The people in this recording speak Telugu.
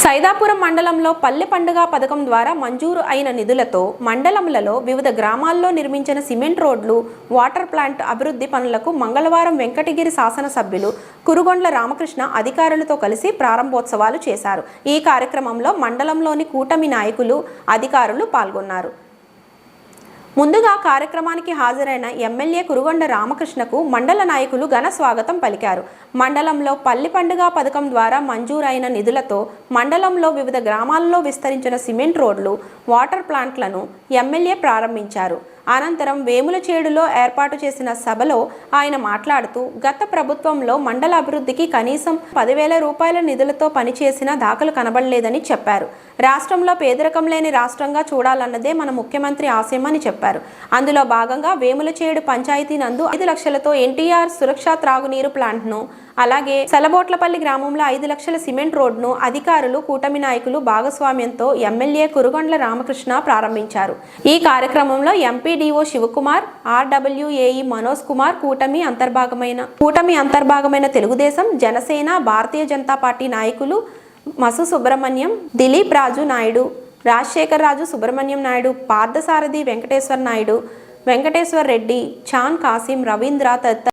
సైదాపురం మండలంలో పల్లె పండుగ పథకం ద్వారా మంజూరు అయిన నిధులతో మండలంలో వివిధ గ్రామాల్లో నిర్మించిన సిమెంట్ రోడ్లు, వాటర్ ప్లాంట్ అభివృద్ధి పనులకు మంగళవారం వెంకటగిరి శాసనసభ్యులు కురుగొండ్ల రామకృష్ణ అధికారులతో కలిసి ప్రారంభోత్సవాలు చేశారు. ఈ కార్యక్రమంలో మండలంలోని కూటమి నాయకులు, అధికారులు పాల్గొన్నారు. ముందుగా కార్యక్రమానికి హాజరైన ఎమ్మెల్యే కురుగొండ రామకృష్ణకు మండల నాయకులు ఘన స్వాగతం పలికారు. మండలంలో పల్లె పండుగ పథకం ద్వారా మంజూరైన నిధులతో మండలంలో వివిధ గ్రామాల్లో విస్తరించిన సిమెంట్ రోడ్లు, వాటర్ ప్లాంట్లను ఎమ్మెల్యే ప్రారంభించారు. అనంతరం వేములచేడులో ఏర్పాటు చేసిన సభలో ఆయన మాట్లాడుతూ గత ప్రభుత్వంలో మండల అభివృద్ధికి కనీసం 10,000 రూపాయల నిధులతో పనిచేసిన దాఖలు కనబడలేదని చెప్పారు. రాష్ట్రంలో పేదరికం లేని రాష్ట్రంగా చూడాలన్నదే మన ముఖ్యమంత్రి ఆశయమని చెప్పారు. అందులో భాగంగా వేములచేడు పంచాయతీ నందు 5 లక్షలతో ఎన్టీఆర్ సురక్ష త్రాగునీరు ప్లాంట్ను, అలాగే సలబోట్లపల్లి గ్రామంలో 5 లక్షల సిమెంట్ రోడ్ను అధికారులు, కూటమి నాయకులు భాగస్వామ్యంతో ఎమ్మెల్యే కురుగొండ్ల రామకృష్ణ ప్రారంభించారు. ఈ కార్యక్రమంలో ఎంపీడీఓ శివకుమార్, ఆర్డబ్ల్యూఏఈ మనోజ్ కుమార్, కూటమి అంతర్భాగమైన తెలుగుదేశం, జనసేన, భారతీయ జనతా పార్టీ నాయకులు మసు సుబ్రహ్మణ్యం, దిలీప్ రాజు నాయుడు, రాజశేఖర్ రాజు, సుబ్రహ్మణ్యం నాయుడు, పార్థసారథి వెంకటేశ్వర నాయుడు, వెంకటేశ్వర్ రెడ్డి, చాన్ కాసిం, రవీంద్ర తదితరులు